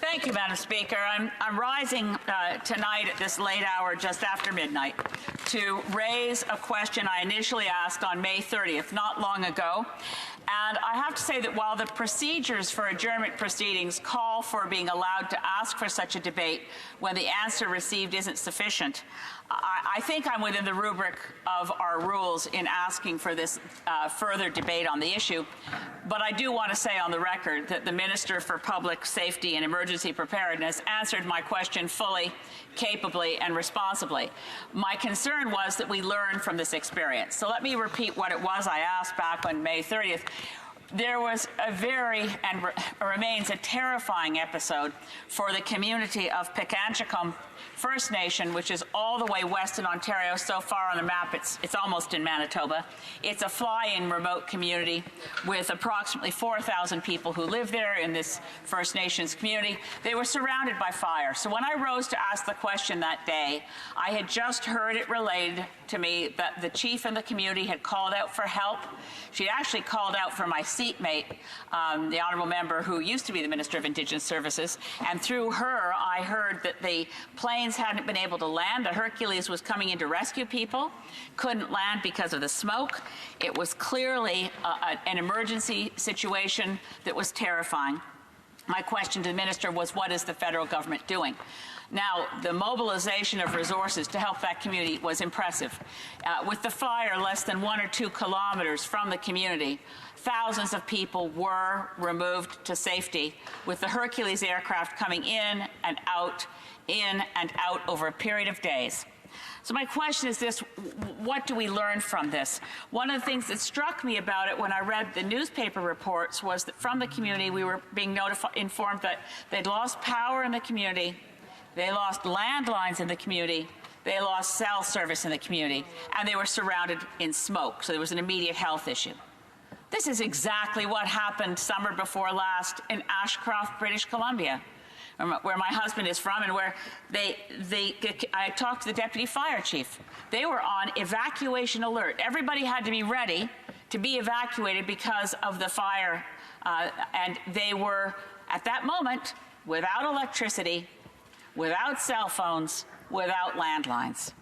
Thank you, Madam Speaker. I'm rising tonight at this late hour, just after midnight, to raise a question I initially asked on May 30th, not long ago. And I have to say that while the procedures for adjournment proceedings call for being allowed to ask for such a debate when the answer received isn't sufficient, I think I'm within the rubric of our rules in asking for this further debate on the issue. But I do want to say on the record that the Minister for Public Safety and Emergency Preparedness answered my question fully, capably, and responsibly. My concern was that we learn from this experience. So let me repeat what it was I asked back on May 30th. There was a remains a terrifying episode for the community of Pikangikum First Nation, which is all the way west in Ontario. So far on the map, it's almost in Manitoba. It's a fly-in remote community with approximately 4,000 people who live there in this First Nations community. They were surrounded by fire. So when I rose to ask the question that day, I had just heard it relayed to me that the chief in the community had called out for help. She actually called out for my seatmate, the honourable member who used to be the Minister of Indigenous Services, and through her I heard that the planes hadn't been able to land. The Hercules was coming in to rescue people, couldn't land because of the smoke. It was clearly an emergency situation that was terrifying. My question to the Minister was, what is the federal government doing? Now, the mobilization of resources to help that community was impressive. With the fire less than 1 or 2 kilometers from the community, thousands of people were removed to safety, with the Hercules aircraft coming in and out over a period of days. So my question is this: what do we learn from this? One of the things that struck me about it when I read the newspaper reports was that from the community we were being informed that they'd lost power in the community, they lost landlines in the community, they lost cell service in the community, and they were surrounded in smoke, so there was an immediate health issue. This is exactly what happened summer before last in Ashcroft, British Columbia, where my husband is from, and where I talked to the deputy fire chief. They were on evacuation alert. Everybody had to be ready to be evacuated because of the fire, and they were, at that moment, without electricity, without cell phones, without landlines,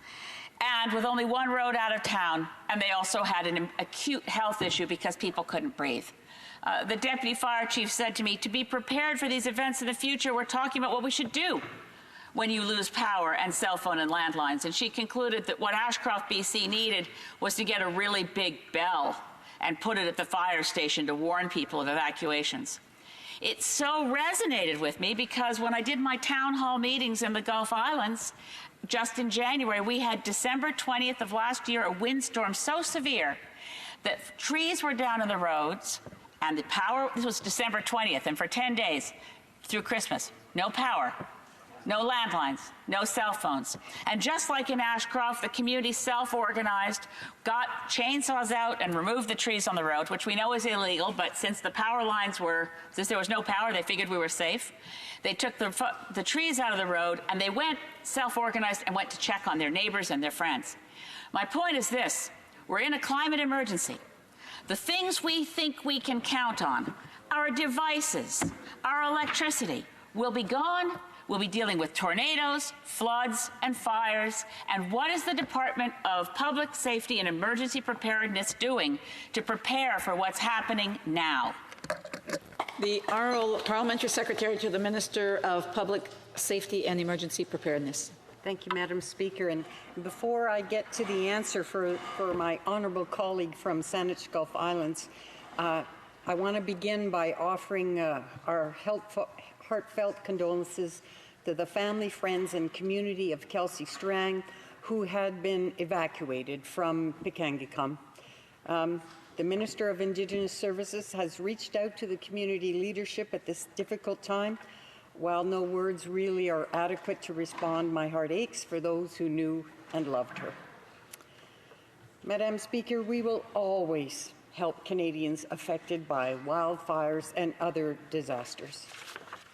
and with only one road out of town, and they also had an acute health issue because people couldn't breathe. The deputy fire chief said to me, to be prepared for these events in the future, we're talking about what we should do when you lose power and cell phone and landlines. And she concluded that what Ashcroft, BC needed was to get a really big bell and put it at the fire station to warn people of evacuations. It so resonated with me because when I did my town hall meetings in the Gulf Islands, just in January, we had December 20th of last year, a windstorm so severe that trees were down on the roads, and the power, this was December 20th, and for 10 days through Christmas, no power, no landlines, no cell phones. And just like in Ashcroft, the community self-organized, got chainsaws out and removed the trees on the road, which we know is illegal, but since there was no power, they figured we were safe. They took the trees out of the road, and they went self-organized and went to check on their neighbors and their friends. My point is this: we're in a climate emergency. The things we think we can count on, our devices, our electricity, will be gone. We'll be dealing with tornadoes, floods, and fires. And what is the Department of Public Safety and Emergency Preparedness doing to prepare for what's happening now? The Honourable Parliamentary Secretary to the Minister of Public Safety and Emergency Preparedness. Thank you, Madam Speaker. And before I get to the answer for my honourable colleague from Saanich Gulf Islands, I want to begin by offering our heartfelt condolences to the family, friends, and community of Kelsey Strang, who had been evacuated from Pikangikum. The Minister of Indigenous Services has reached out to the community leadership at this difficult time. While no words really are adequate to respond, my heart aches for those who knew and loved her. Madam Speaker, we will always help Canadians affected by wildfires and other disasters.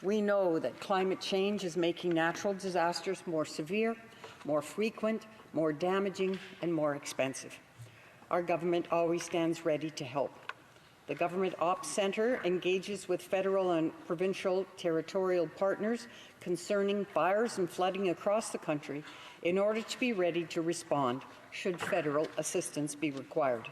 We know that climate change is making natural disasters more severe, more frequent, more damaging, and more expensive. Our government always stands ready to help. The Government Ops Center engages with federal and provincial territorial partners concerning fires and flooding across the country in order to be ready to respond should federal assistance be required.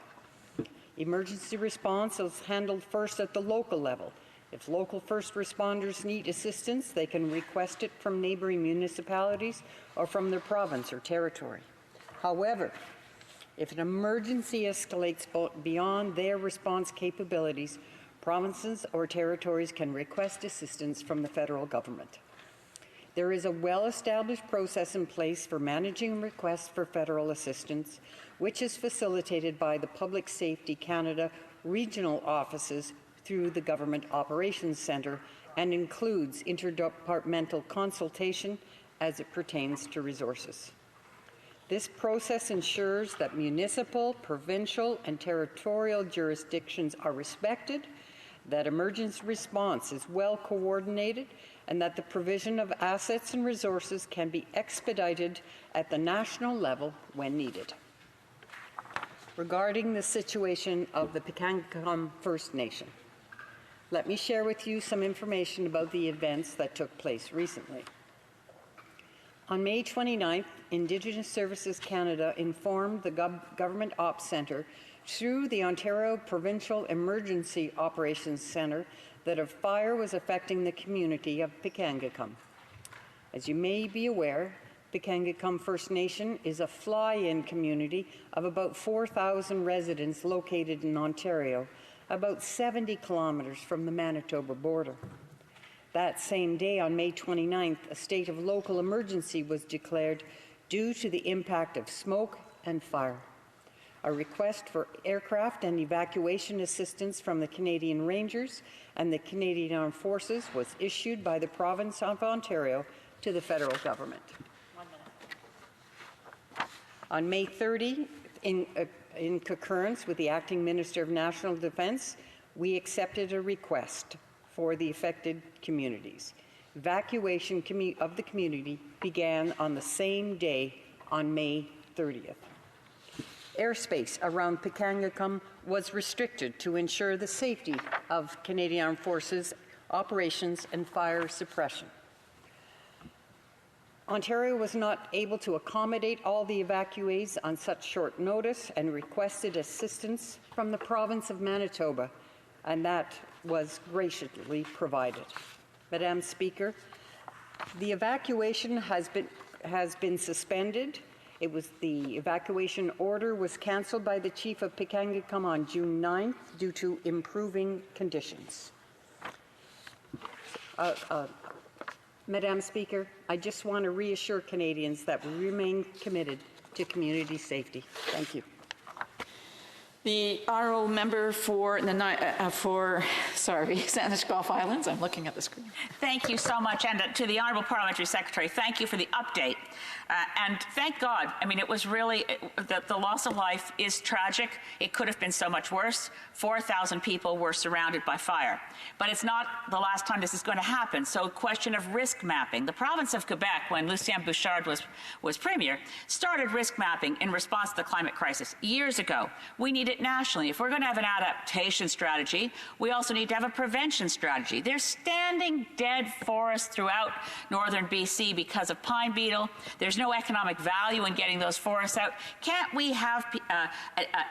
Emergency response is handled first at the local level. If local first responders need assistance, they can request it from neighboring municipalities or from their province or territory. However, if an emergency escalates beyond their response capabilities, provinces or territories can request assistance from the federal government. There is a well-established process in place for managing requests for federal assistance, which is facilitated by the Public Safety Canada regional offices through the Government Operations Centre and includes interdepartmental consultation as it pertains to resources. This process ensures that municipal, provincial, and territorial jurisdictions are respected, that emergency response is well coordinated, and that the provision of assets and resources can be expedited at the national level when needed. Regarding the situation of the Pikangikum First Nation, let me share with you some information about the events that took place recently. On May 29th, Indigenous Services Canada informed the Government Ops Centre through the Ontario Provincial Emergency Operations Centre that a fire was affecting the community of Pikangikum. As you may be aware, Pikangikum First Nation is a fly-in community of about 4,000 residents located in Ontario, about 70 kilometers from the Manitoba border. That same day, on May 29th, a state of local emergency was declared due to the impact of smoke and fire. A request for aircraft and evacuation assistance from the Canadian Rangers and the Canadian Armed Forces was issued by the province of Ontario to the federal government. On May 30, in concurrence with the Acting Minister of National Defence, we accepted a request for the affected communities. Evacuation of the community began on the same day on May 30th. Airspace around Pikangikum was restricted to ensure the safety of Canadian Armed Forces operations and fire suppression. Ontario was not able to accommodate all the evacuees on such short notice and requested assistance from the province of Manitoba, and that was graciously provided. Madam Speaker, the evacuation has been suspended. The evacuation order was cancelled by the Chief of Pikangikum on June 9th due to improving conditions. Madam Speaker, I just want to reassure Canadians that we remain committed to community safety. Thank you. The honourable member for Saanich Gulf Islands. I'm looking at the screen. Thank you so much, and to the Honourable Parliamentary Secretary, thank you for the update. And thank God, I mean, it was really, the loss of life is tragic. It could have been so much worse. 4,000 people were surrounded by fire. But it's not the last time this is going to happen, so a question of risk mapping. The province of Quebec, when Lucien Bouchard was Premier, started risk mapping in response to the climate crisis years ago. We need it nationally. If we're going to have an adaptation strategy, we also need to have a prevention strategy. There's standing dead forests throughout northern BC because of pine beetle. There's no economic value in getting those forests out. Can't we have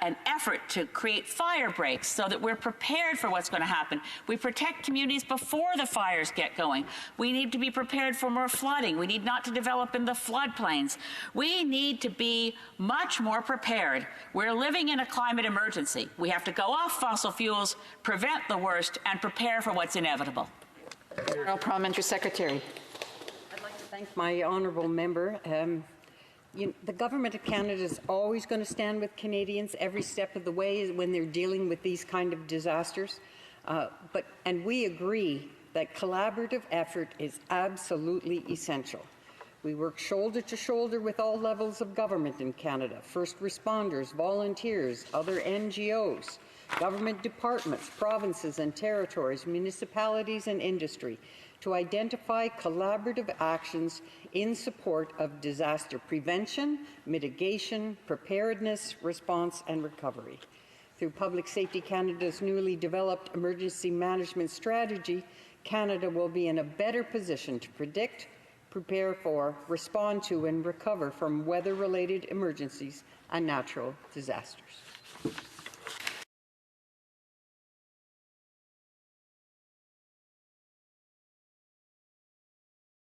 an effort to create fire breaks so that we're prepared for what's going to happen? We protect communities before the fires get going. We need to be prepared for more flooding. We need not to develop in the floodplains. We need to be much more prepared. We're living in a climate emergency. We have to go off fossil fuels, prevent the worst, and prepare for what's inevitable. Honourable Parliamentary Secretary. I'd like to thank my honourable member. The Government of Canada is always going to stand with Canadians every step of the way when they're dealing with these kind of disasters. And we agree that collaborative effort is absolutely essential. We work shoulder to shoulder with all levels of government in Canada, first responders, volunteers, other NGOs, government departments, provinces and territories, municipalities and industry, to identify collaborative actions in support of disaster prevention, mitigation, preparedness, response and recovery. Through Public Safety Canada's newly developed emergency management strategy, Canada will be in a better position to predict, prepare for, respond to, and recover from weather-related emergencies and natural disasters.